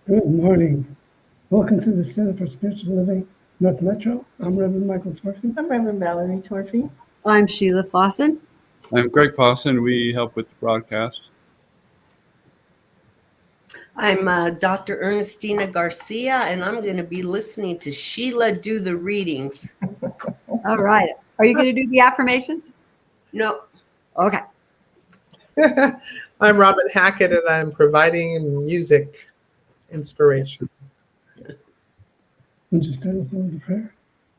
Good morning. Welcome to the Center for Spiritual Living North Metro. I'm Reverend Michael Torfey. I'm Reverend Valerie Torfey. I'm Sheila Fawson. I'm Greg Fawson. We help with the broadcast. I'm Dr. Ernestina Garcia, and I'm going to be listening to Sheila do the readings. All right. Are you going to do the affirmations? No. Okay. I'm Robin Hackett, and I'm providing music inspiration. Would you start us with a prayer?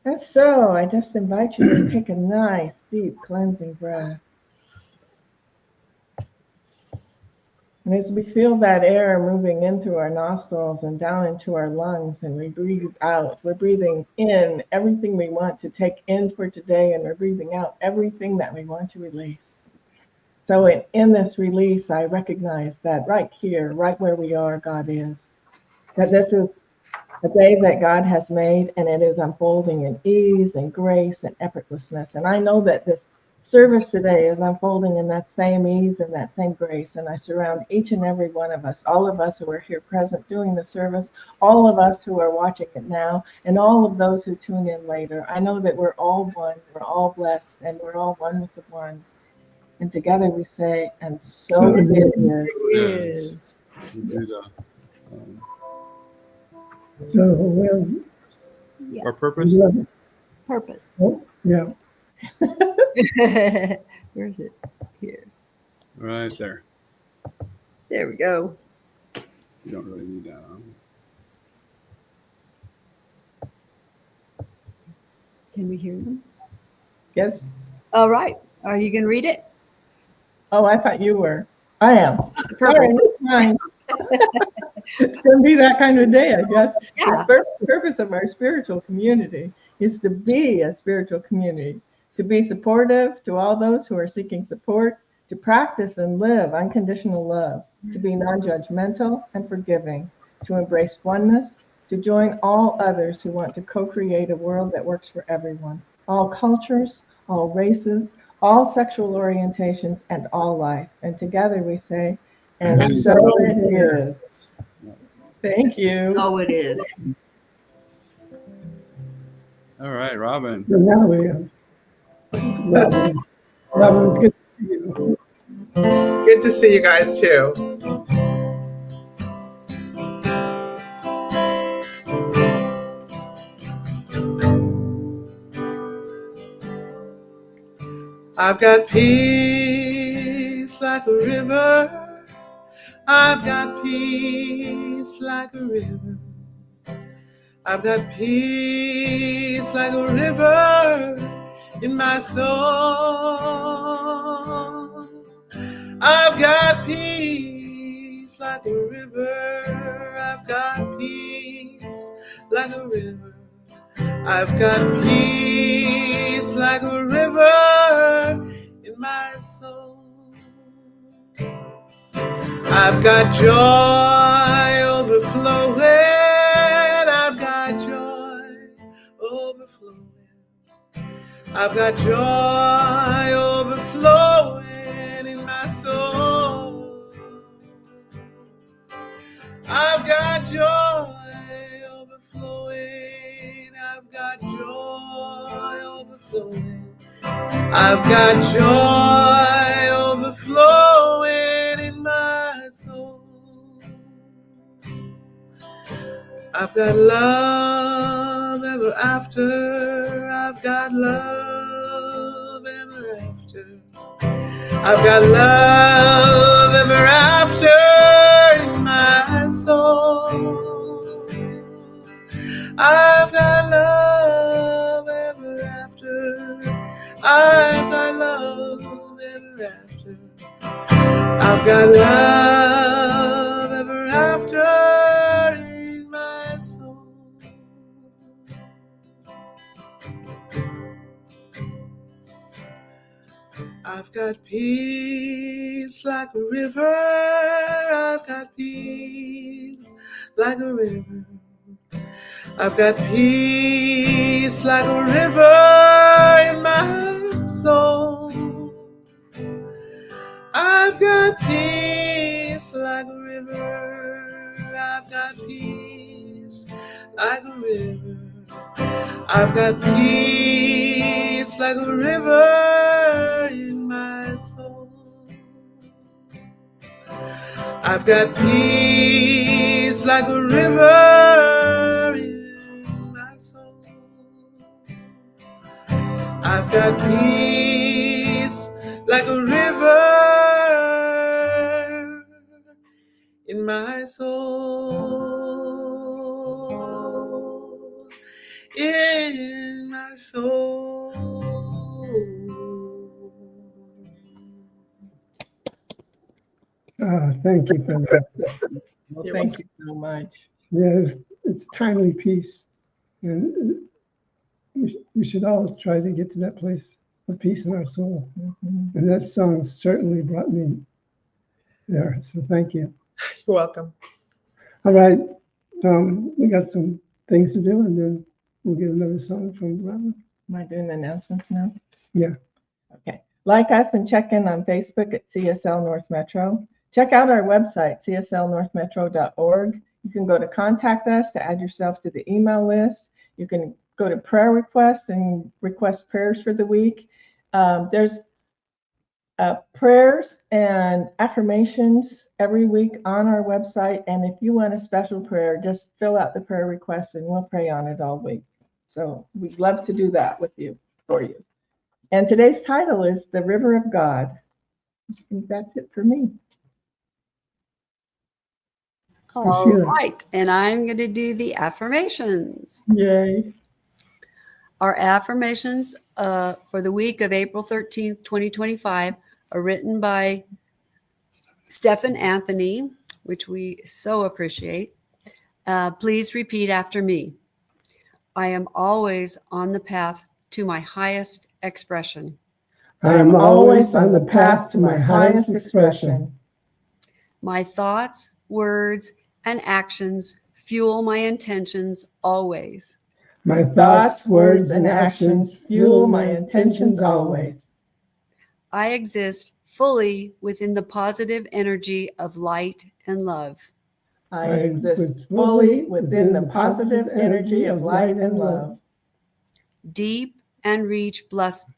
And so I just invite you to take a nice, deep, cleansing breath. And as we feel that air moving in through our nostrils and down into our lungs, and we breathe out, we're breathing in everything we want to take in for today, and we're breathing out everything that we want to release. So in this release, I recognize that right here, right where we are, God is. That this is a day that God has made, and it is unfolding in ease and grace and effortlessness. And I know that this service today is unfolding in that same ease and that same grace. And I surround each and every one of us, all of us who are here present doing the service, all of us who are watching it now, and all of those who tune in later. I know that we're all one, we're all blessed, and we're all one with the one. And together we say, and so it is. It is. So, Our purpose? Purpose. oh, yeah. Where is it? Here. Right there. There we go. You don't really need that. Can we hear them? Yes. All right. Are you going to read it? Oh, I thought you were. I am. Purpose. Fine. It's going to be that kind of day, I guess. Yeah. The purpose of our spiritual community is to be a spiritual community, to be supportive to all those who are seeking support, to practice and live unconditional love, to be non-judgmental and forgiving, to embrace oneness, to join all others who want to co-create a world that works for everyone, all cultures, all races, all sexual orientations, and all life. And together we say, and so it is. Thank you. Oh, it is. All right, Robin. So now Robin, it's good to see you. Good to see you guys too. I've got peace like a river. I've got peace like a river. I've got peace like a river in my soul. I've got peace like a river. I've got peace like a river. I've got peace like a river in my soul. I've got joy overflowing. I've got joy overflowing. I've got joy overflowing in my soul. I've got joy overflowing. I've got joy overflowing. I've got joy overflowing in my soul. I've got love ever after. I've got love ever after. I've got love ever after in my soul. I've got love ever after. I've got love ever after. I've got love ever after in my soul. I've got peace like a river. I've got peace like a river. I've got peace like a river in my soul. I've got peace like a river. I've got got peace like a river. I've got peace like a river in my soul. I've got peace like a river in my soul. I've got peace like a river in my soul. In my soul. Thank you for that. Well, You're thank you so much. Yeah, it's timely peace. And we should all try to get to that place of peace in our soul. Mhm. And that song certainly brought me there. So thank you. You're welcome. All right. We got some things to do, and then we'll get another song from Robin. Am I doing the announcements now? Yeah. Okay. Like us and check in on Facebook at CSL North Metro. Check out our website, cslnorthmetro.org. You can go to contact us to add yourself to the email list. You can go to prayer request and request prayers for the week. There's prayers and affirmations every week on our website. And if you want a special prayer, just fill out the prayer request and we'll pray on it all week. So we'd love to do that with you, for you. And today's title is The River of God. I think that's it for me. All Sheila. right. And I'm going to do the affirmations. Yay. Our affirmations for the week of April 13th, 2025 are written by Stephen Anthony, which we so appreciate. Please repeat after me. I am always on the path to my highest expression. I am always on the path to my highest expression. My thoughts, words, and actions fuel my intentions always. My thoughts, words, and actions fuel my intentions always. I exist fully within the positive energy of light and love. I exist fully within the positive energy of light and love. Deep and rich blessings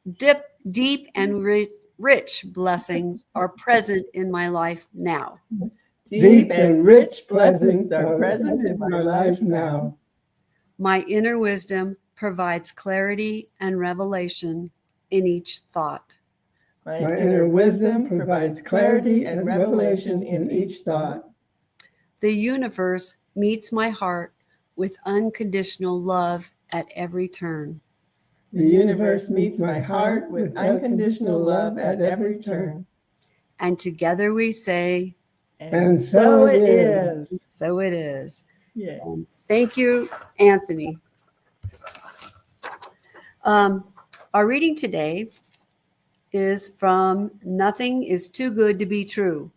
are present in my life now. Deep and rich blessings are present in my life now. My inner wisdom provides clarity and revelation in each thought. My inner wisdom provides clarity and revelation in each thought. The universe meets my heart with unconditional love at every turn. The universe meets my heart with unconditional love at every turn. And together we say, And so it is. so it is. Yes. Thank you, Anthony. Our reading today is from Nothing is Too Good to Be True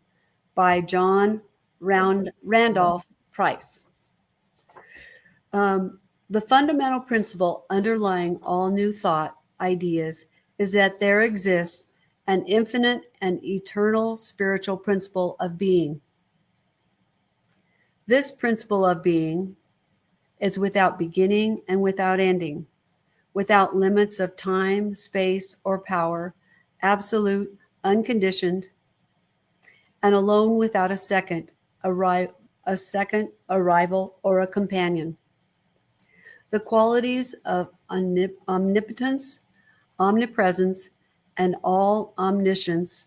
by John Randolph Price. The fundamental principle underlying all new thought ideas is that there exists an infinite and eternal spiritual principle of being. This principle of being is without beginning and without ending, without limits of time, space, or power, absolute, unconditioned, and alone without a second arrival or a companion. The qualities of omnipotence, omnipresence, and all omniscience,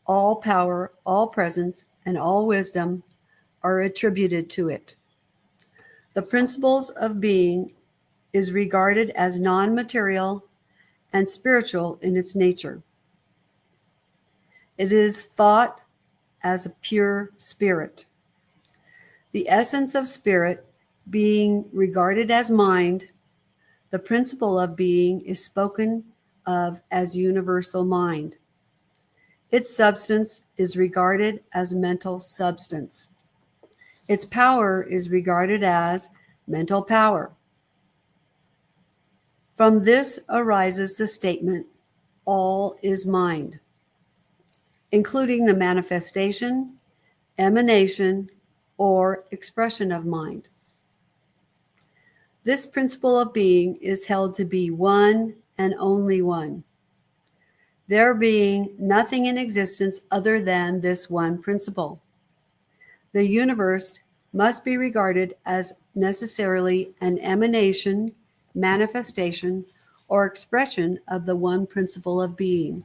all power, all presence, and all wisdom are attributed to it. The principles of being is regarded as non-material and spiritual in its nature. It is thought as a pure spirit. The essence of spirit being regarded as mind, the principle of being is spoken of as universal mind. Its substance is regarded as mental substance. Its power is regarded as mental power. From this arises the statement, all is mind, including the manifestation, emanation, or expression of mind. This principle of being is held to be one and only one, there being nothing in existence other than this one principle. The universe must be regarded as necessarily an emanation, manifestation, or expression of the one principle of being.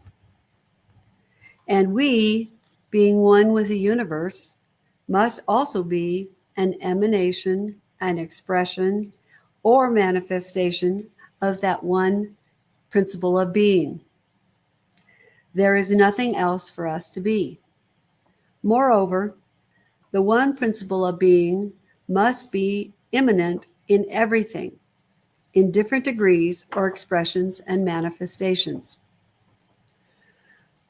And we, being one with the universe, must also be an emanation, an expression, or manifestation of that one principle of being. There is nothing else for us to be. Moreover, the one principle of being must be immanent in everything, in different degrees or expressions and manifestations.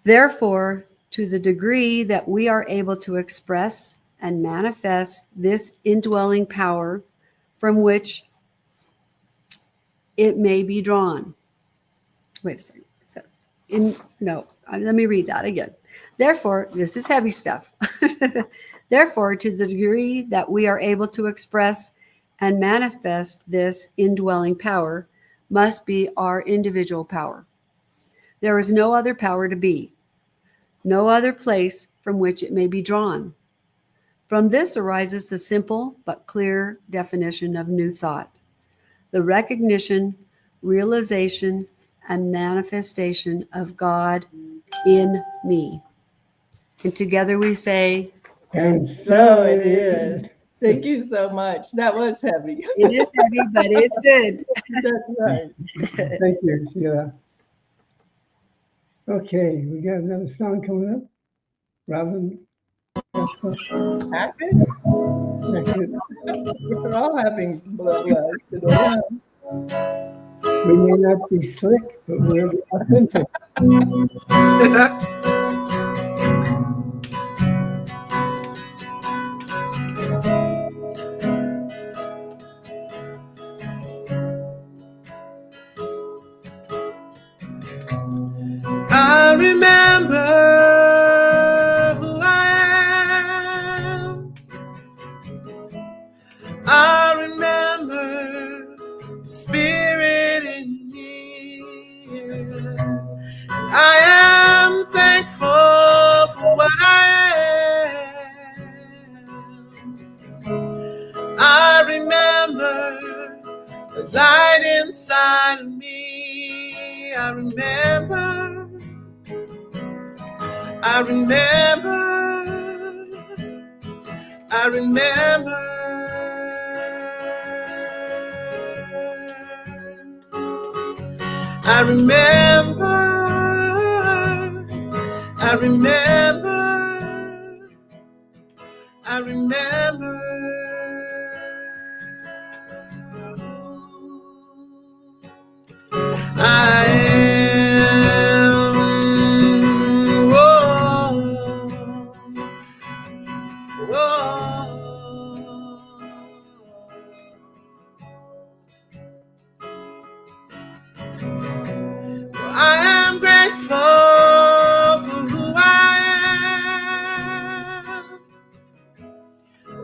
Therefore, to the degree that we are able to express and manifest this indwelling power from which it may be drawn. Wait a second. Let me read that again. Therefore, this is heavy stuff. Therefore, to the degree that we are able to express and manifest this indwelling power must be our individual power. There is no other power to be, no other place from which it may be drawn. From this arises the simple but clear definition of New Thought, the recognition, realization, and manifestation of God in me. And together we say, And So it is. Thank you so much. That was heavy. it is heavy, but it's good. That's right. Thank you, Sheila. Okay, we got another song coming up. Robin. Happy? That's it. We're all having blood today. We may not be slick, but we're authentic. I remember who I am. I remember the spirit in me. I am thankful for what I am. I remember the light inside of me. I remember. I remember. I remember. I remember. I remember. I remember. I am. Whoa, whoa. I am grateful for who I am.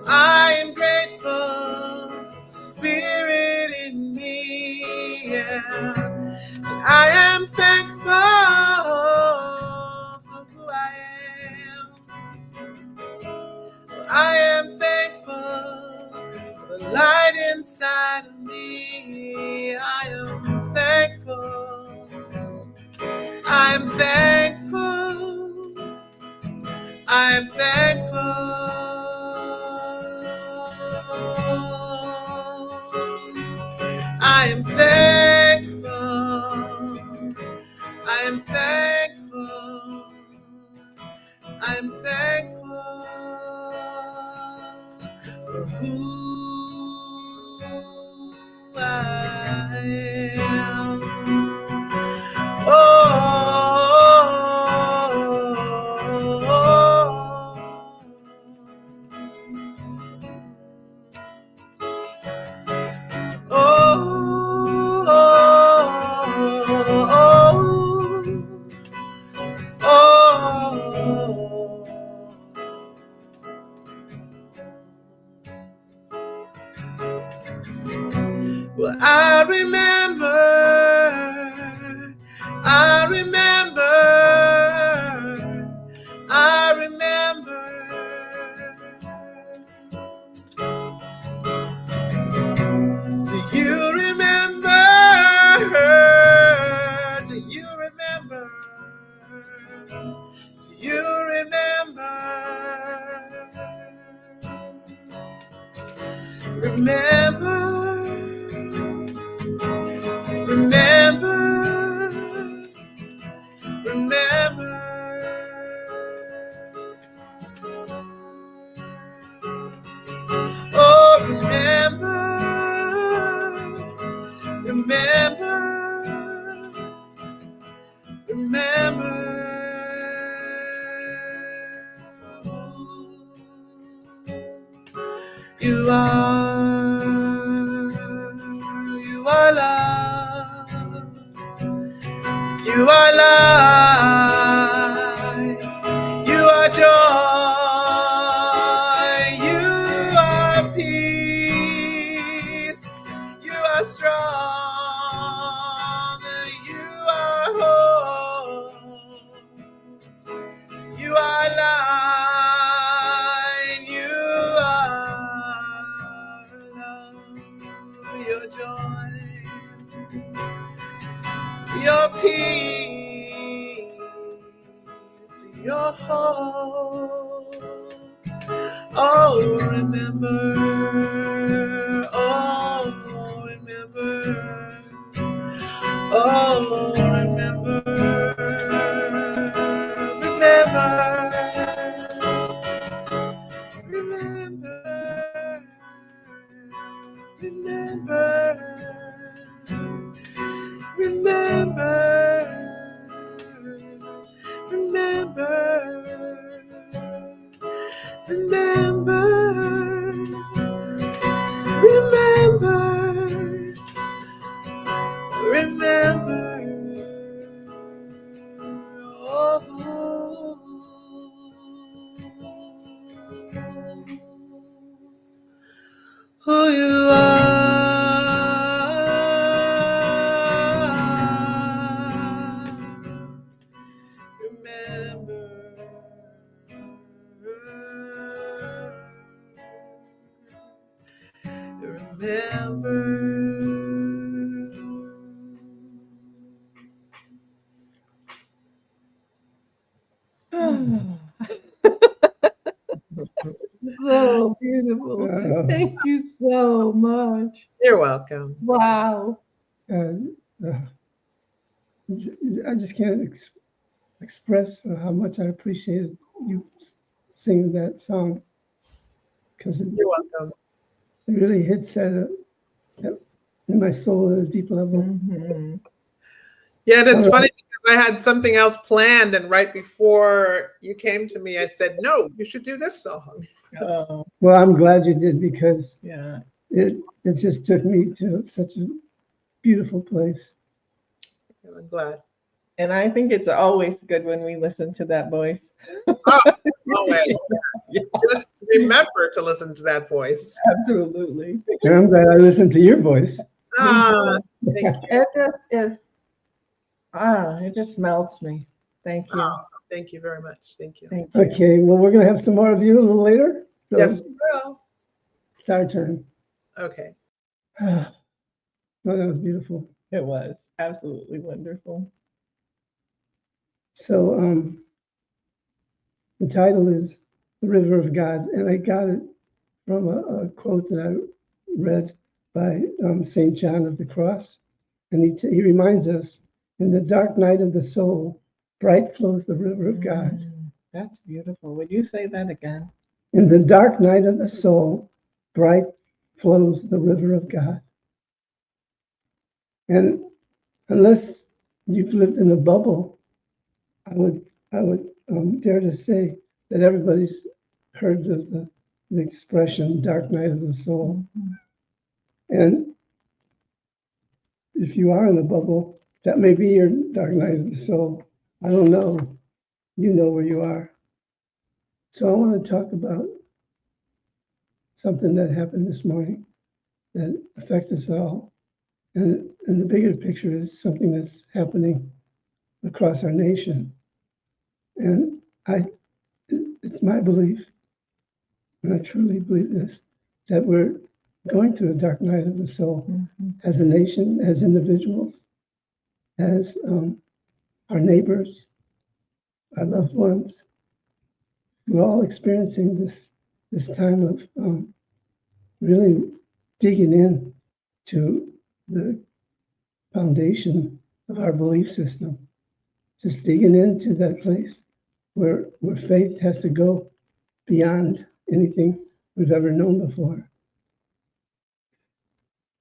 I am grateful for the spirit in me. Yeah. I am thankful for who I am. I am thankful for the light inside of me. I am thankful. I am thankful. I am thankful. I am thankful. I am thankful. I am thankful for who I am. Well, I remember, I remember, I remember. Do you remember? Do you remember? Do you remember? Remember, remember, remember. Oh, remember, remember, remember. You are love. You are light. You are joy. You are peace. You are strong. You are hope. You are light. You are love. Your joy. Your peace, your hope. Oh, remember. Oh, remember. Oh, remember. Remember. Remember. Remember. Remember, remember, remember, remember, remember. Who you are. So beautiful. Thank you so much. You're welcome. Wow. And I just can't express how much I appreciated you singing that song, because it You're welcome. really hits in my soul at a deep level. Mhm. Yeah, that's All funny because I had something else planned, and right before you came to me, I said, "No, you should do this song." Oh, Well, I'm glad you did, because yeah. it just took me to such a beautiful place. I'm glad. And I think it's always good when we listen to that voice. Oh, always. Yeah, Just remember to listen to that voice. absolutely. And I'm glad I listened to your voice. Ah, thank you. It just is, it just melts me. Thank you. Oh, thank you very much. Thank you. Thank you. Okay, well, we're going to have some more of you a little later. So Yes, well, it's our turn. okay. Oh, that was beautiful. It was absolutely wonderful. So the title is The River of God, and I got it from a quote that I read by St. John of the Cross. And he reminds us, in the dark night of the soul, bright flows the river of God. That's beautiful. Would you say that again? In the dark night of the soul, bright flows the river of God. And unless you've lived in a bubble, I would dare to say that everybody's heard of the expression "dark night of the soul." And if you are in a bubble, that may be your dark night of the soul. I don't know. You know where you are. So I want to talk about something that happened this morning that affects us all. And the bigger picture is something that's happening across our nation. And it's my belief, and I truly believe this, that we're going through a dark night of the soul as a nation, as individuals, as our neighbors, our loved ones. We're all experiencing this time of really digging in to the foundation of our belief system, just digging into that place where faith has to go beyond anything we've ever known before.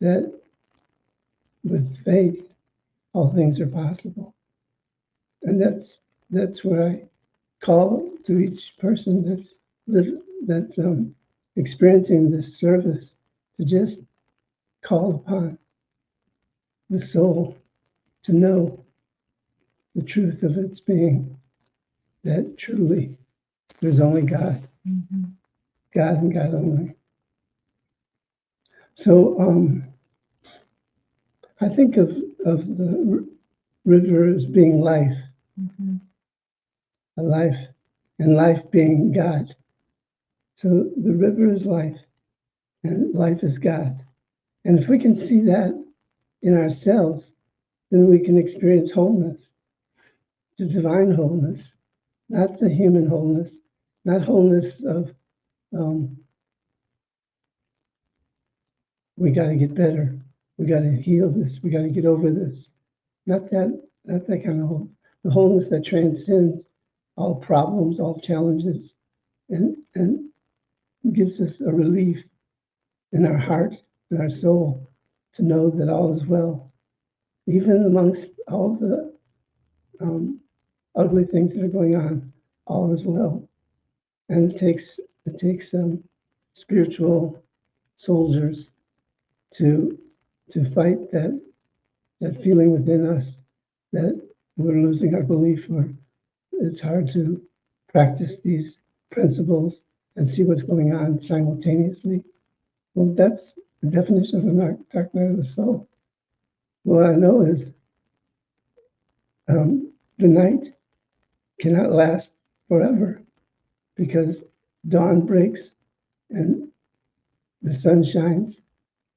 That with faith, all things are possible. And that's what I call to each person that's experiencing this service, to just call upon the soul to know the truth of its being, that truly there's only God, God and God only. So I think of the river as being life, a life, and life being God. So the river is life, and life is God. And if we can see that in ourselves, then we can experience wholeness, the divine wholeness, not the human wholeness, not wholeness of we got to get better, we got to heal this, we got to get over this. Not that kind of wholeness. The wholeness that transcends all problems, all challenges, and gives us a relief in our heart and our soul to know that all is well, even amongst all the ugly things that are going on. All is well, and it takes some spiritual soldiers to fight that feeling within us that we're losing our belief, or it's hard to practice these principles and see what's going on simultaneously. Well, that's the definition of a dark night of the soul. What I know is the night cannot last forever, because dawn breaks and the sun shines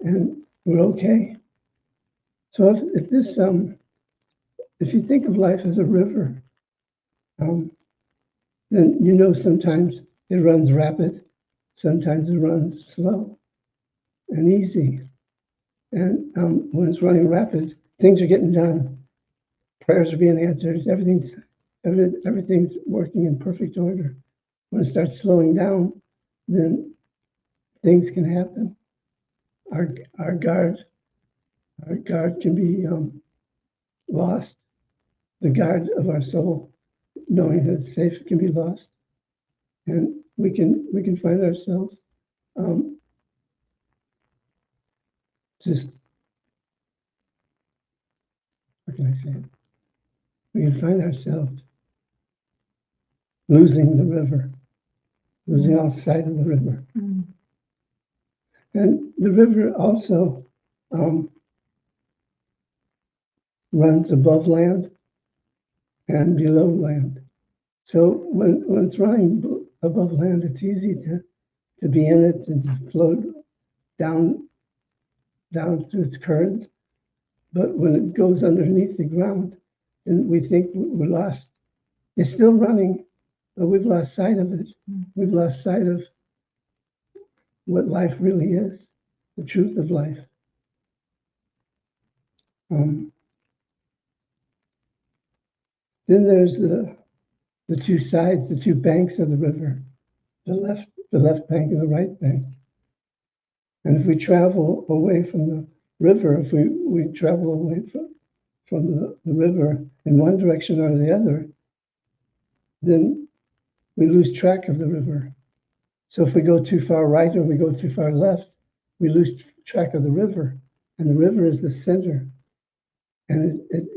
and we're okay. So if you think of life as a river, then you know sometimes it runs rapid, sometimes it runs slow and easy. And when it's running rapid, things are getting done. Prayers are being answered. Everything's working in perfect order. When it starts slowing down, then things can happen. Our guard can be lost. The guard of our soul, knowing that it's safe, can be lost, and we can find ourselves just, what can I say? We can find ourselves losing the river, losing all sight of the river. And the river also runs above land and below land. So when it's running above land, it's easy to be in it and to float down through its current. But when it goes underneath the ground, then we think we're lost. It's still running, but we've lost sight of it. We've lost sight of what life really is, the truth of life. Then there's the two sides, the two banks of the river, the left bank and the right bank. And if we travel away from the river, if we travel away from the river in one direction or the other, then we lose track of the river. So if we go too far right or we go too far left, we lose track of the river. And the river is the center. And it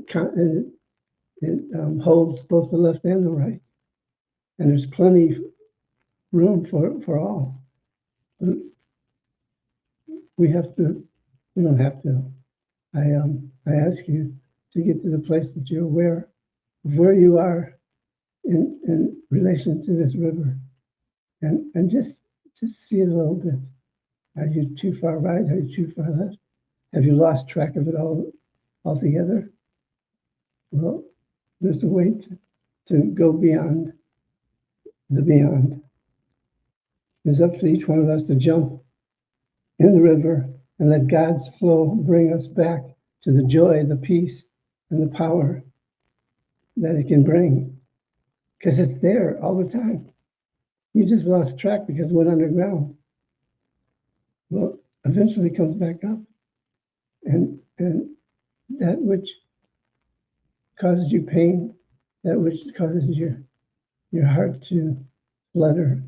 holds both the left and the right. And there's plenty room for all. But we don't have to. I ask you to get to the place that you're aware of where you are in relation to this river, and just see it a little bit. Are you too far right? Are you too far left? Have you lost track of it all altogether? Well, there's a way to go beyond the beyond. It's up to each one of us to jump in the river and let God's flow bring us back to the joy, the peace, and the power that it can bring. Because it's there all the time. You just lost track because it went underground. Well, eventually it comes back up. And that which causes you pain, that which causes your heart to flutter,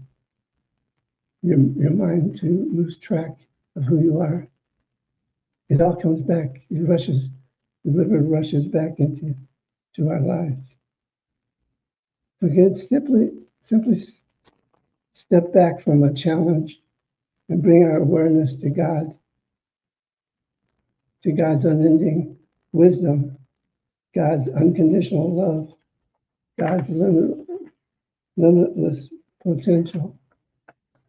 your mind to lose track of who you are, it all comes back. The river rushes back into our lives. Again, simply step back from a challenge and bring our awareness to God, to God's unending wisdom, God's unconditional love, God's limitless potential.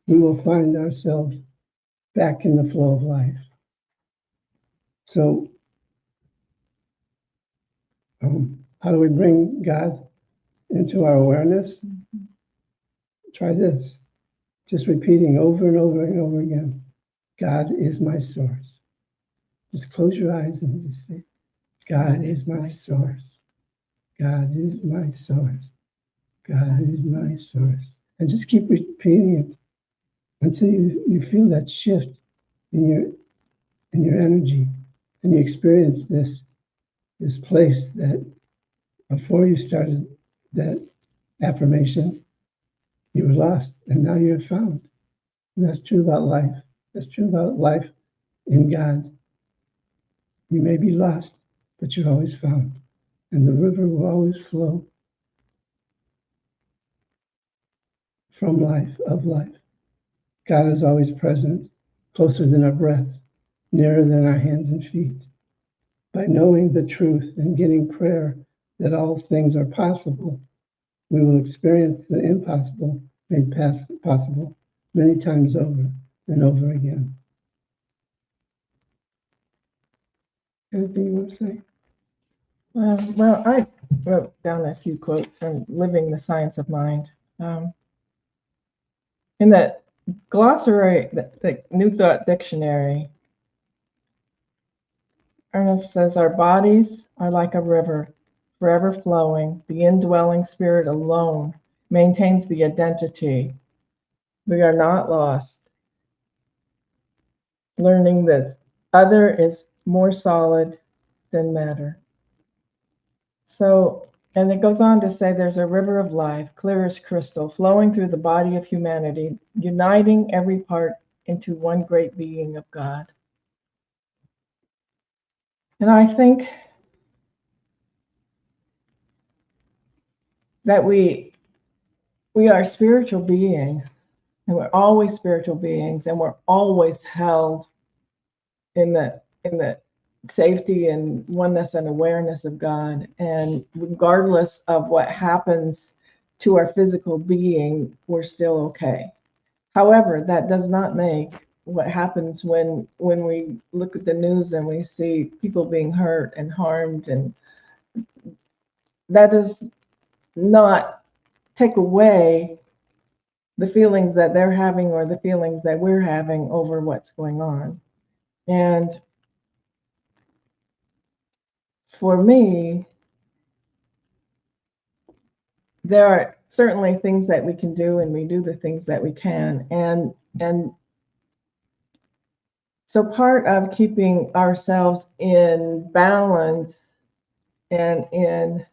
We will find ourselves back in the flow of life. So, how do we bring God into our awareness? Try this. Just repeating over and over and over again. God is my source. Just close your eyes and just say, God is my source. God is my source. God is my source. And just keep repeating it until you feel that shift in your energy, and you experience this place that before you started that affirmation, you were lost, and now you're found. And that's true about life. That's true about life in God. You may be lost, but you're always found. And the river will always flow from life, of life. God is always present, closer than our breath, nearer than our hands and feet. By knowing the truth and getting prayer that all things are possible, we will experience the impossible made possible many times over and over again. Anything you want to say? Well, I wrote down a few quotes from Living the Science of Mind. In the glossary, the New Thought Dictionary, Ernest says, our bodies are like a river, forever flowing. The indwelling spirit alone maintains the identity. We are not lost. Learning that other is more solid than matter. So, and it goes on to say there's a river of life, clear as crystal, flowing through the body of humanity, uniting every part into one great being of God. And I think that we are spiritual beings, and we're always spiritual beings, and we're always held in the safety and oneness and awareness of God. And regardless of what happens to our physical being, we're still okay. However, that does not make what happens when we look at the news and we see people being hurt and harmed, and that does not take away the feelings that they're having or the feelings that we're having over what's going on. And for me, there are certainly things that we can do, and we do the things that we can. And so part of keeping ourselves in balance and in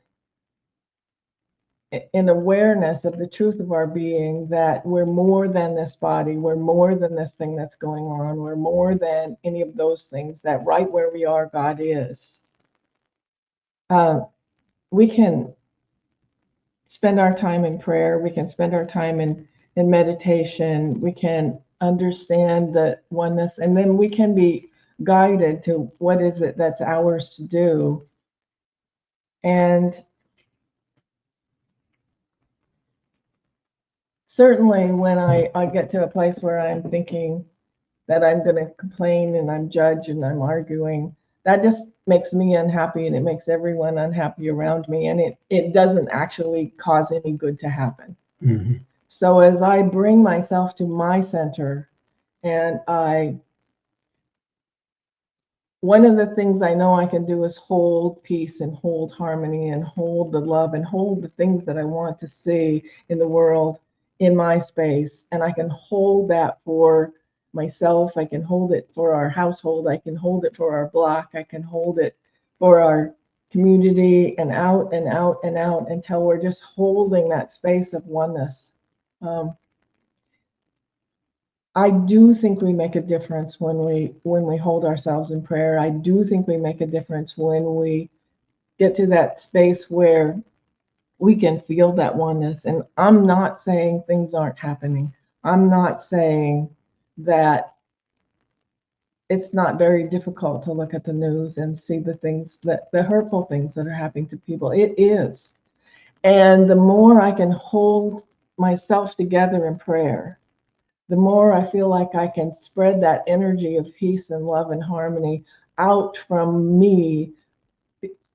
awareness of the truth of our being, that we're more than this body, we're more than this thing that's going on, we're more than any of those things, that right where we are, God is. We can spend our time in prayer, we can spend our time in meditation, we can understand the oneness, and then we can be guided to what is it that's ours to do. And certainly when I get to a place where I'm thinking that I'm going to complain and I'm judged and I'm arguing, that just makes me unhappy and it makes everyone unhappy around me. And it doesn't actually cause any good to happen. Mhm. So as I bring myself to my center and one of the things I know I can do is hold peace and hold harmony and hold the love and hold the things that I want to see in the world in my space. And I can hold that for myself. I can hold it for our household. I can hold it for our block. I can hold it for our community and out and out and out until we're just holding that space of oneness. I do think we make a difference when we hold ourselves in prayer. I do think we make a difference when we get to that space where we can feel that oneness. And I'm not saying things aren't happening. I'm not saying that it's not very difficult to look at the news and see the hurtful things that are happening to people. It is. And the more I can hold myself together in prayer, the more I feel like I can spread that energy of peace and love and harmony out from me.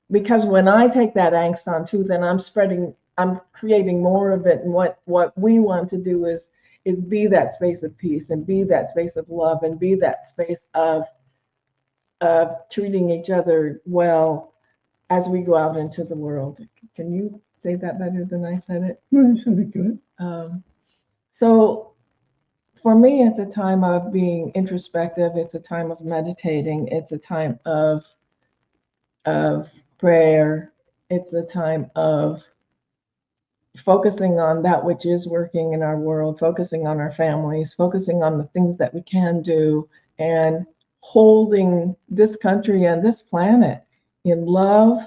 Because when I take that angst on too, then I'm creating more of it. And what we want to do is be that space of peace and be that space of love and be that space of treating each other well as we go out into the world. Can you say that better than I said it? Well, that sounded good. So for me, it's a time of being introspective. It's a time of meditating. It's a time of prayer. It's a time of focusing on that which is working in our world, focusing on our families, focusing on the things that we can do, and holding this country and this planet in love.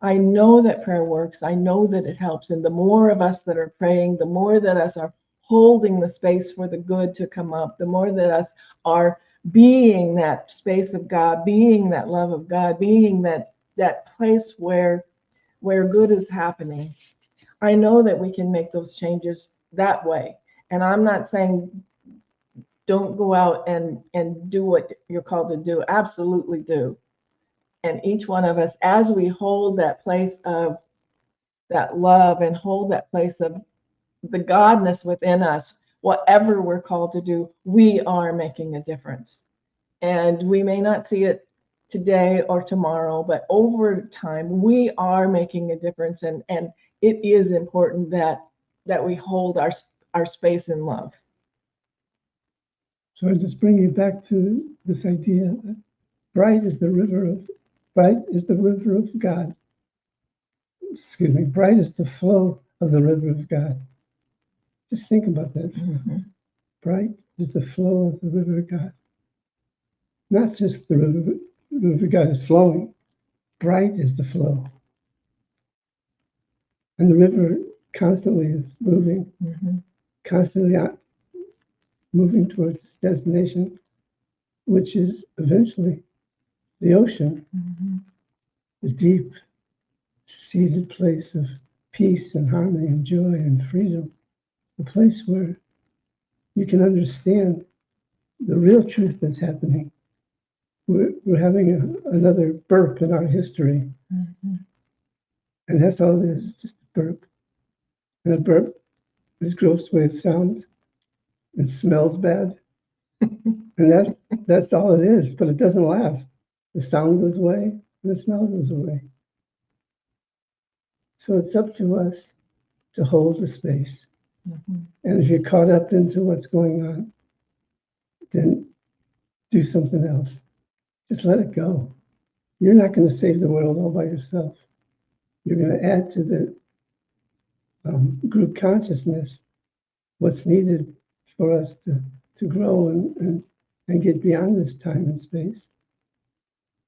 I know that prayer works. I know that it helps. And the more of us that are praying, the more that us are holding the space for the good to come up, the more that us are being that space of God, being that love of God, being that place where good is happening. I know that we can make those changes that way. And I'm not saying don't go out and do what you're called to do. Absolutely do. And each one of us, as we hold that place of that love and hold that place of the godness within us, whatever we're called to do, we are making a difference. And we may not see it today or tomorrow, but over time, we are making a difference. And it is important that we hold our space in love. So I just bring you back to this idea that bright is the river of God. Excuse me, bright is the flow of the river of God. Just think about that. Mm-hmm. Bright is the flow of the river of God. Not just the river of God is flowing. Bright is the flow. And the river constantly is moving, constantly moving towards its destination, which is eventually the ocean, the deep seated place of peace and harmony and joy and freedom, a place where you can understand the real truth that's happening. We're having another burp in our history. And that's all it is, just a burp. And a burp is gross the way it sounds. It smells bad. And that's all it is, but it doesn't last. The sound goes away and the smell goes away. So it's up to us to hold the space. And if you're caught up into what's going on, then do something else. Just let it go. You're not going to save the world all by yourself. You're going to add to the group consciousness what's needed for us to grow and get beyond this time and space.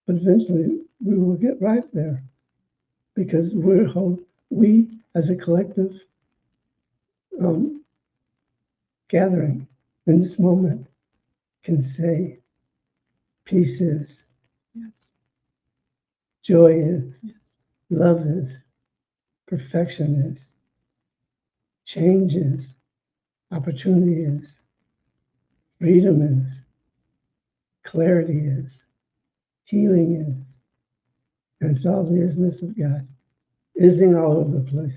But eventually we will get right there because we as a collective gathering in this moment can say peace is, Yes. joy is, Yes. love is, perfection is, change is, opportunity is, freedom is, clarity is, healing is, and it's all the isness of God, ising all over the place,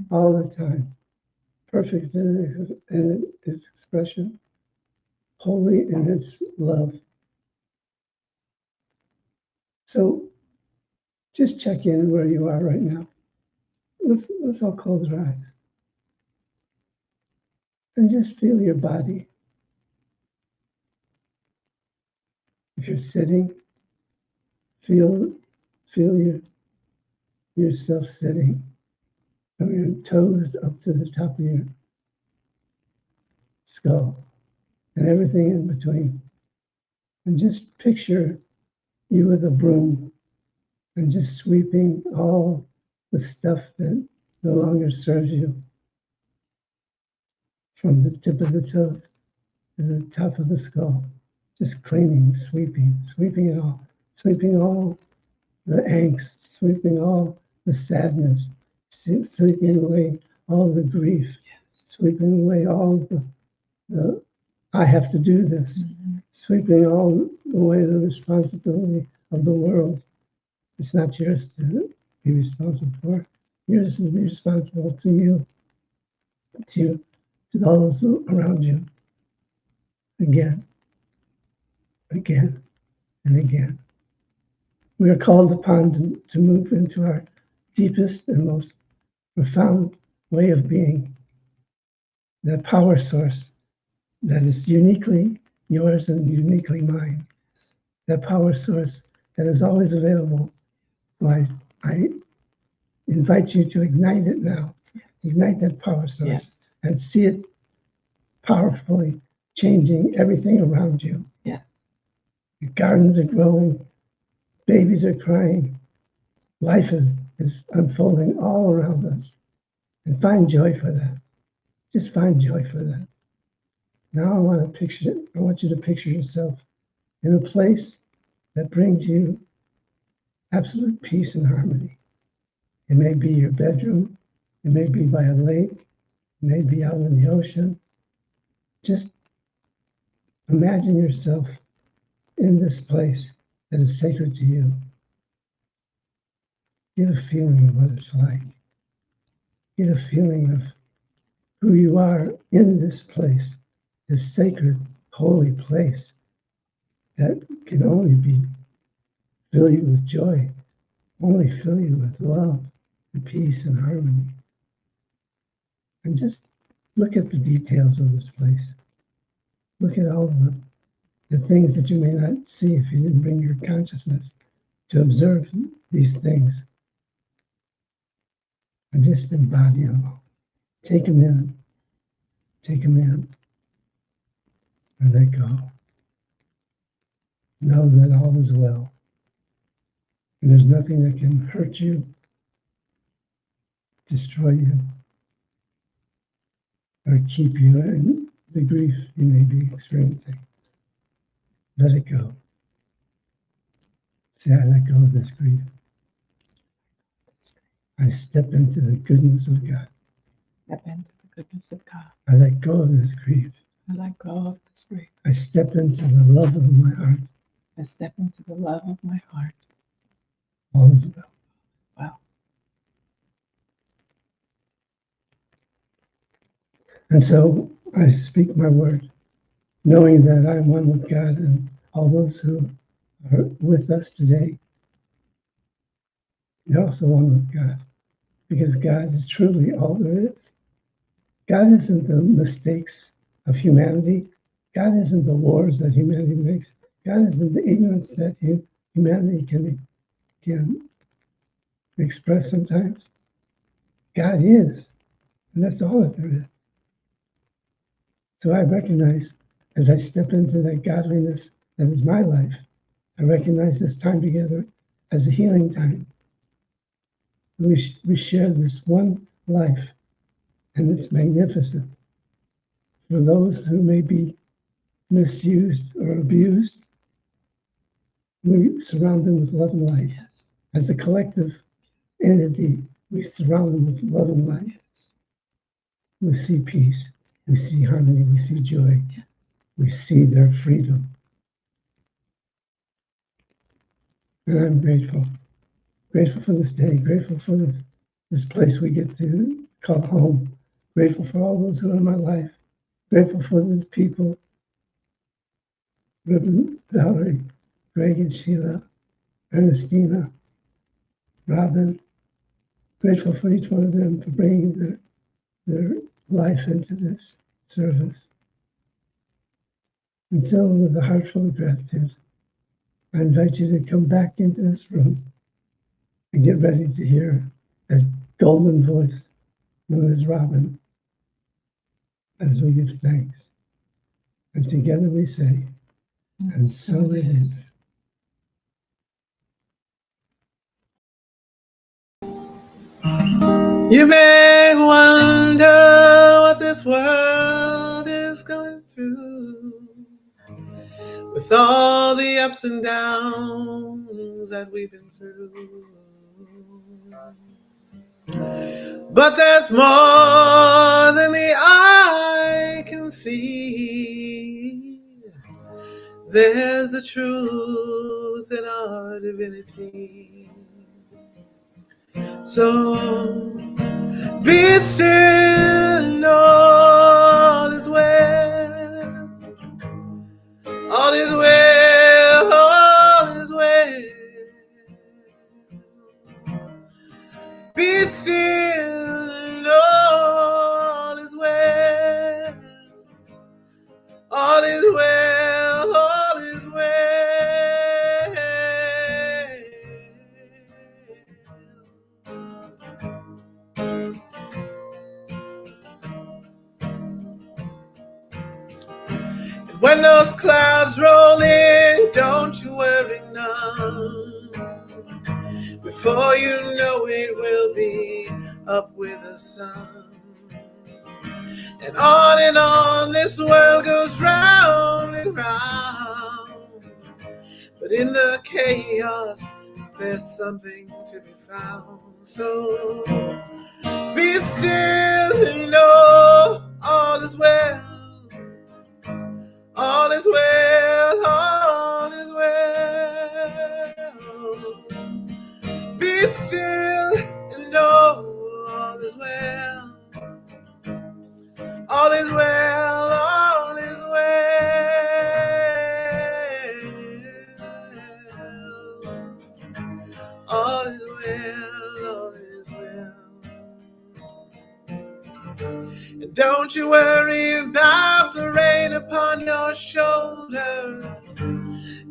all the time, perfect in its expression, holy in its love. So just check in where you are right now. Let's all close our eyes and just feel your body. If you're sitting, feel yourself sitting from your toes up to the top of your skull and everything in between. And just picture you with a broom and just sweeping all the stuff that no longer serves you from the tip of the toes to the top of the skull. Just cleaning, sweeping it all, sweeping all the angst, sweeping all the sadness, sweeping away all the grief, sweeping away all the I have to do this, sweeping all away the responsibility of the world. It's not yours to be responsible for. Yours is to be responsible to you, to those around you. Again, and again. We are called upon to move into our deepest and most profound way of being, that power source that is uniquely yours and uniquely mine, that power source that is always available. So I invite you to ignite it now. Ignite that power source and see it powerfully changing everything around you. Yes. The gardens are growing, babies are crying, life is unfolding all around us. And find joy for that. Just find joy for that. Now I want you to picture yourself in a place that brings you absolute peace and harmony. It may be your bedroom, it may be by a lake, it may be out in the ocean. Just imagine yourself in this place that is sacred to you. Get a feeling of what it's like. Get a feeling of who you are in this place, this sacred, holy place that can only fill you with joy, only fill you with love and peace and harmony. And just look at the details of this place. Look at all the things that you may not see if you didn't bring your consciousness to observe these things. And just embody them all. Take them in. Take them in. And let go. Know that all is well. And there's nothing that can hurt you, destroy you, or keep you in the grief you may be experiencing. Let it go. Say, I let go of this grief. I step into the goodness of God. Step into the goodness of God. I let go of this grief. I let go of this grief. I step into the love of my heart. I step into the love of my heart. All is well. Wow. And so I speak my word, knowing that I'm one with God and all those who are with us today. You're also one with God, because God is truly all there is. God isn't the mistakes of humanity. God isn't the wars that humanity makes. God isn't the ignorance that humanity can express sometimes. God is, and that's all that there is. So I recognize, as I step into that godliness that is my life, I recognize this time together as a healing time. We share this one life, and it's magnificent. For those who may be misused or abused, we surround them with love and light. As a collective entity, we surround them with love and light. We see peace, we see harmony, we see joy, we see their freedom. And I'm grateful for this day, grateful for this place we get to call home, grateful for all those who are in my life, grateful for the people, Reverend Valerie, Greg and Sheila, Ernestina, Robin, grateful for each one of them for bringing their life into this service. And so, with a heart full of gratitude, I invite you to come back into this room and get ready to hear that golden voice known as Robin as we give thanks. And together we say, and so it is. You may wonder what this world is going through, with all the ups and downs that we've been through. But there's more than the eye can see. There's the truth in our divinity. So be still and all is well. All is well, all is well. Be still and all is well. All is well, all is well. When those clouds roll in, don't you worry none. Before you know it, we'll be up with the sun. And on this world goes round and round. But in the chaos, there's something to be found. So be still and know all is well. All is well, all is well. Be still and know all is well. All is well, all is well. All is well, all is well. And don't you worry about the rain upon your shoulders.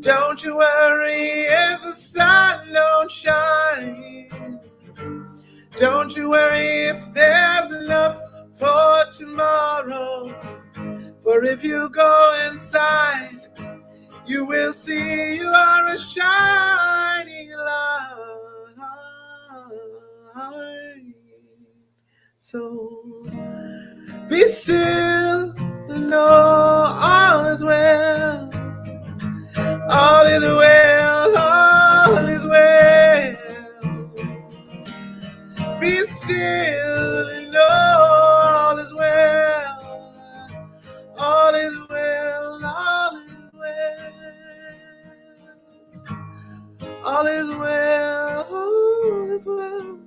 Don't you worry if the sun don't shine. Don't you worry if there's enough for tomorrow. For if you go inside, you will see you are a shining light. So be still and know all is well. All is well, all is well. Be still and know all is well. All is well, all is well. All is well, all is well.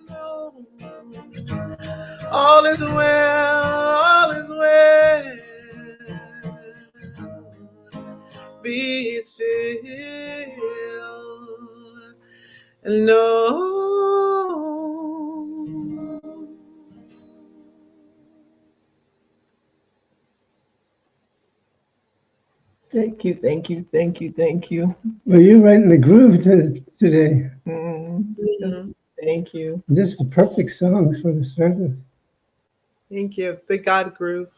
No. All is well, all is well. Be still and know. Thank you, thank you, thank you, thank you. Well, you're right in the groove today. Thank you. Just the perfect songs for the service. Thank you. The God groove.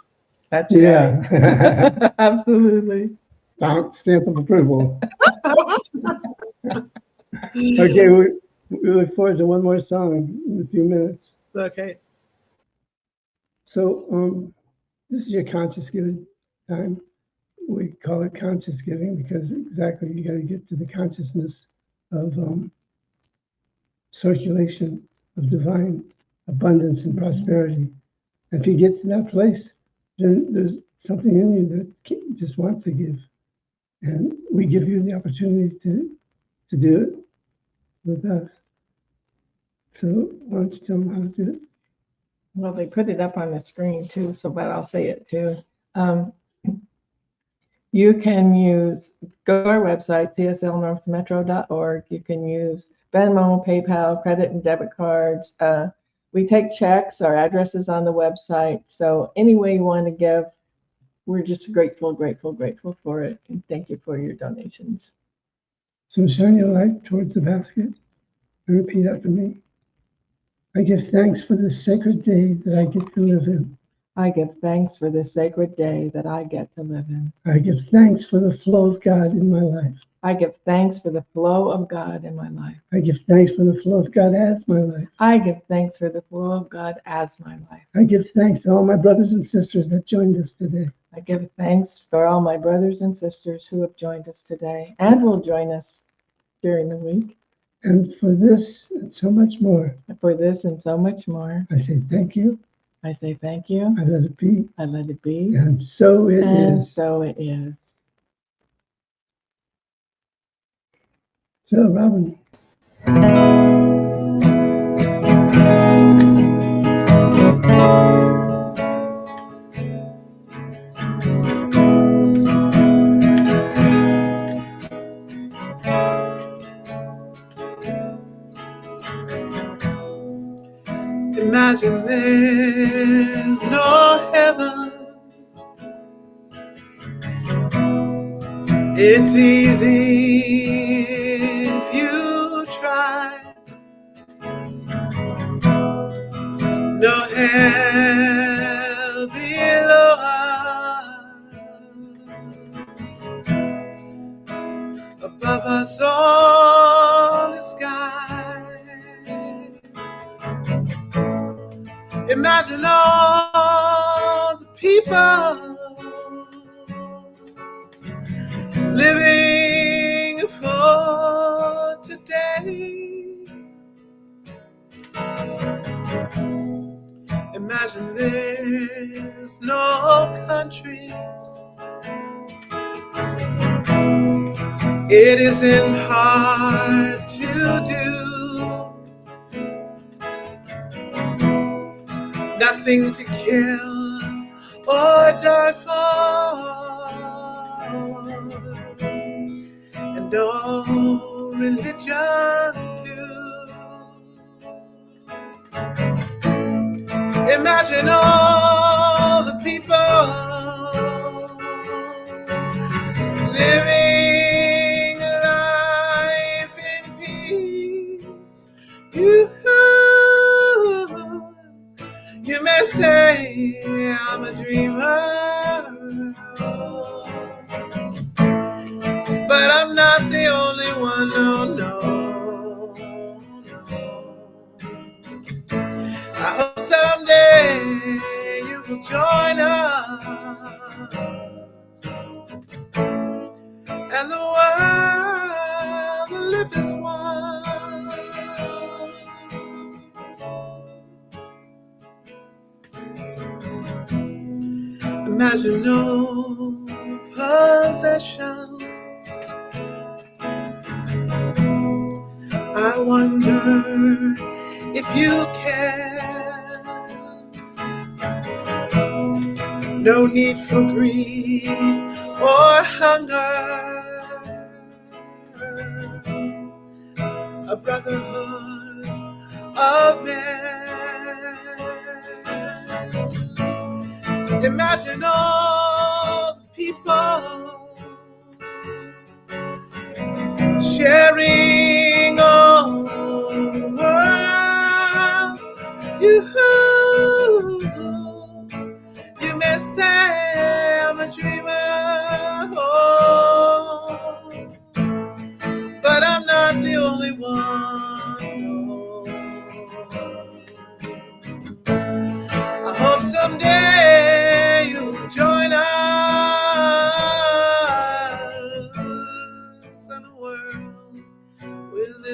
That's right. Yeah. Absolutely. Stamp of approval. Okay, we look forward to one more song in a few minutes. Okay. So this is your conscious giving time. we call it conscious giving because exactly you got to get to the consciousness of circulation of divine abundance and prosperity. And if you get to that place, then there's something in you that just wants to give. And we give you the opportunity to do it with us. So why don't you tell them how to do it? Well, they put it up on the screen too, but I'll say it too. You can go to our website, cslnorthmetro.org. You can use Venmo, PayPal, credit and debit cards. We take checks. Our address is on the website. So any way you want to give, we're just grateful for it. And thank you for your donations. So shine your light towards the basket and repeat after me. I give thanks for this sacred day that I get to live in. I give thanks for this sacred day that I get to live in. I give thanks for the flow of God in my life. I give thanks for the flow of God in my life. I give thanks for the flow of God as my life. I give thanks for the flow of God as my life. I give thanks to all my brothers and sisters that joined us today. I give thanks for all my brothers and sisters who have joined us today and will join us during the week. And for this and so much more, For this and so much more, I say thank you. I say thank you. I let it be. I let it be. And so it And is. so it is. So, Robin. Imagine there's no heaven. It's easy if you try. No hell below us. Above us all the sky. Imagine all the people living for today. Imagine there's no countries. It isn't hard to do. Nothing to kill or die for, and no religion too. Imagine all the people living life in peace. You may say I'm a dreamer, but I'm not the only one, no. I hope someday you will join us, and the world will live as one. Imagine no possessions. I wonder if you can. No need for greed or hunger. A brotherhood of men. Imagine all the people sharing all the world. You may say I'm a dreamer, but I'm not the only one. I hope someday you'll join us,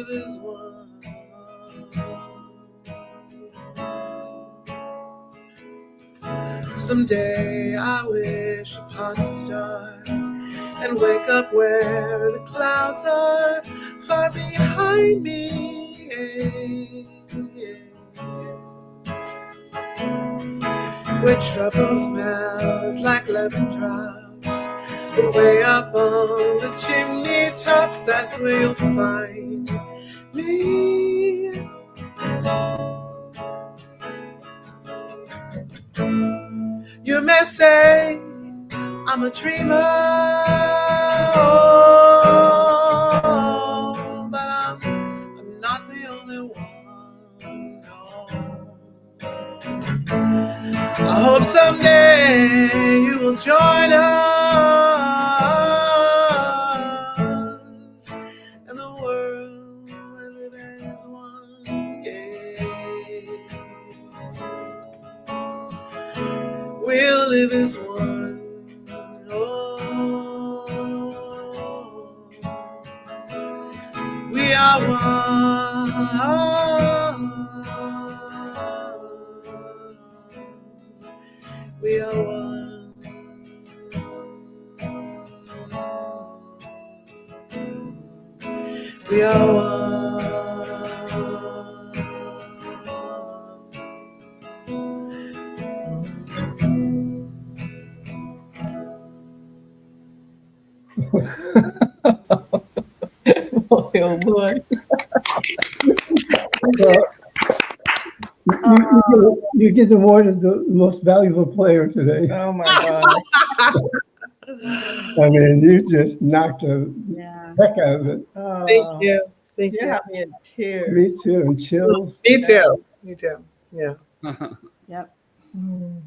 live as one. Someday I wish upon a star and wake up where the clouds are far behind me. Where trouble smells like lemon drops, but way up on the chimney tops, that's where you'll find me. You may say I'm a dreamer, but I'm not the only one. No. I hope someday you will join us, and the world will live as one. Yes. We'll live as one. Oh, we are one. We are one. We are one. Boy, oh boy. Well, you get awarded the most valuable player today. Oh my God. I mean, you just knocked the Yeah. heck out of it. Oh, Thank you. Thank You you. have me in tears. Me too, and chills. Me too. Me too. Yeah. Yep. Mm.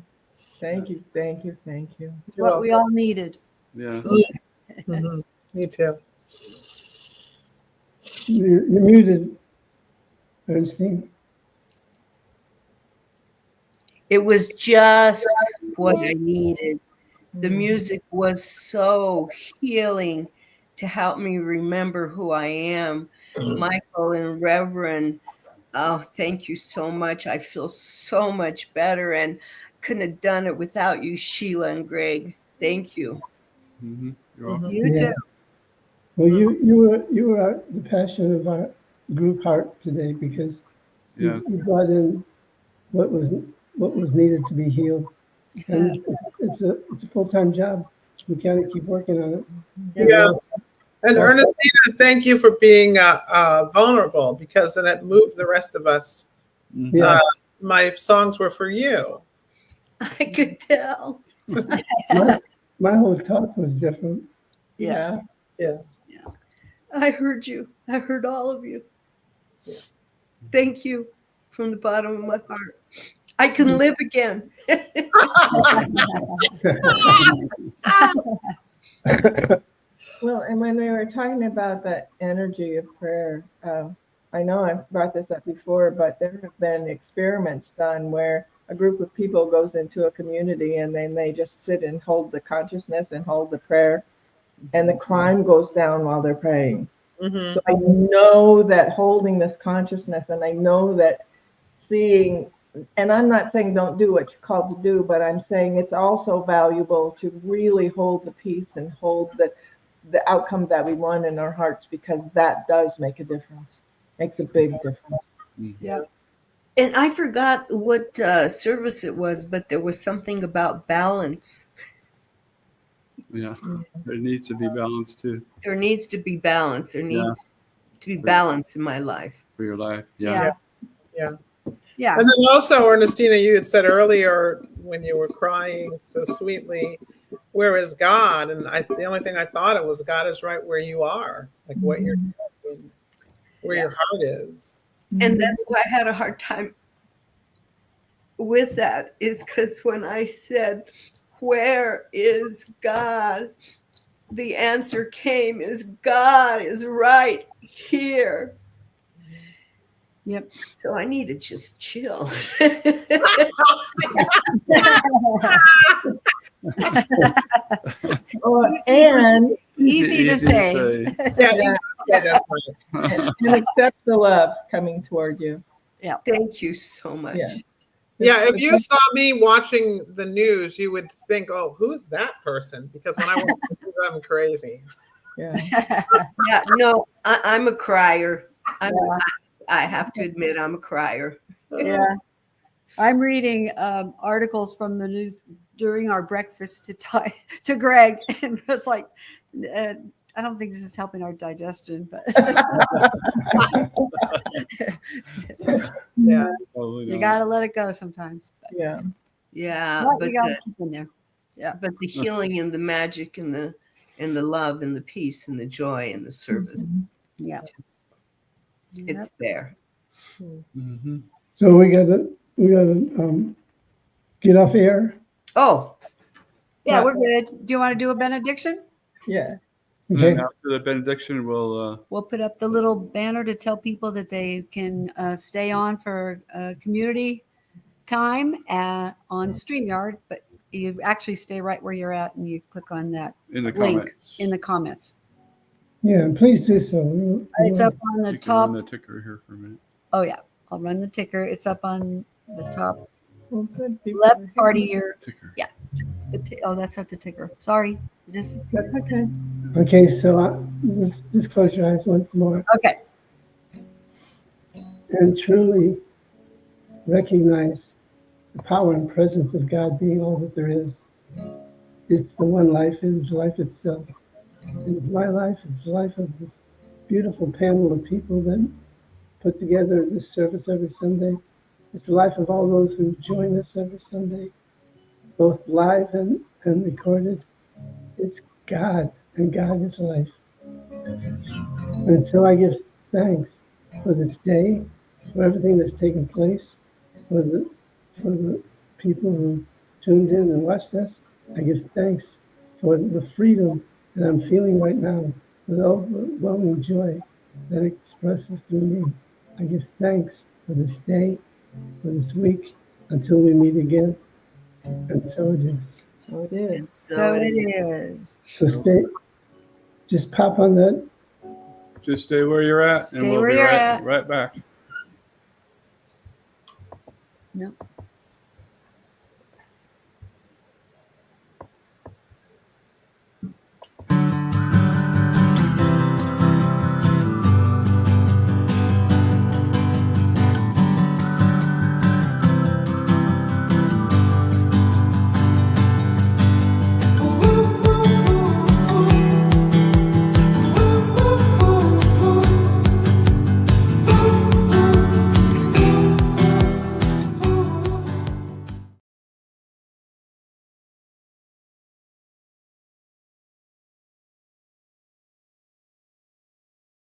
Thank you, thank you, thank you. What we all needed. Yeah. Mhm. Me too. You're muted, Ernestine. It was just what I needed. The music was so healing to help me remember who I am. Michael and Reverend, oh, thank you so much. I feel so much better and couldn't have done it without you, Sheila and Greg. Thank you. Mm-hmm. You're welcome. You Yeah. too. Well, you were the passion of our group heart today, because Yes. you brought in what was needed to be healed, and it's a full-time job. We got to keep working on it. Yeah. And Well, Ernestina, thank you for being vulnerable, because then it moved the rest of us. Mm-hmm. Yeah. My songs were for you. I could tell. My whole talk was different. Yeah. I heard you. I heard all of you. Thank you from the bottom of my heart. I can live again. Well, and when we were talking about that energy of prayer, I know I've brought this up before, but there have been experiments done where a group of people goes into a community and then they just sit and hold the consciousness and hold the prayer, and the crime goes down while they're praying. Mhm. So I know that holding this consciousness, and I know that seeing, and I'm not saying don't do what you're called to do, but I'm saying it's also valuable to really hold the peace and hold the outcome that we want in our hearts, because that does make a difference. Makes a big difference. Yep. And I forgot what service it was, but there was something about balance. Yeah. There needs to be balance too There needs to be balance. There needs to be balance in my life. for your life. Yeah. Yeah. Yeah. Yeah. And then also, Ernestina, you had said earlier when you were crying so sweetly, where is God? And the only thing I thought it was, God is right where you are, like what you're doing, where your heart is. And that's why I had a hard time with that, is because when I said, where is God? The answer came is God is right here. Yep. So I need to just chill. Oh, and Easy to say. Yeah, that's fine. And accept the love coming toward you. Thank you so much. Yeah. Yeah, if you saw me watching the news, you would think, "Oh, who's that person?" Because when I watch the news, I'm crazy. Yeah. Yeah, no, I'm a crier. Yeah. I have to admit, I'm a crier. Yeah. I'm reading articles from the news during our breakfast to Greg. And it's like, I don't think this is helping our digestion, but Yeah. Probably you not. got to let it go sometimes. But, Yeah. Yeah, but but you got to keep in there. but the healing and the magic and the love and the peace and the joy and the service, Yeah. it's there. Mhm. So we gotta get off air. Oh, Yeah, we're good. Do you want to do a benediction? Yeah. And Okay. then after the benediction, we'll We'll put up the little banner to tell people that they can stay on for community time on StreamYard, but you actually stay right where you're at and you click on that in the link comments. in the comments. Yeah, please do so. It's up on the You can run top. the ticker here for a minute. Oh, yeah. I'll run the ticker. It's up on the top Well, good. People left are part of here. your. Ticker. Oh, that's not the ticker. Sorry. Is this? That's okay. Okay, so just close your eyes once more Okay. and truly recognize the power and presence of God being all that there is. It's the one life, it is life itself. It's my life, it's the life of this beautiful panel of people that put together this service every Sunday. It's the life of all those who join us every Sunday, both live and recorded. It's God, and God is life. And so I give thanks for this day, for everything that's taken place, for the people who tuned in and watched us. I give thanks for the freedom that I'm feeling right now, for the overwhelming joy that expresses through me. I give thanks for this day, for this week, until we meet again. And so it is. So it is. So it is. So stay, just pop on that. Just stay where you're at, Stay and we'll where be you're right, at. right back. Nope.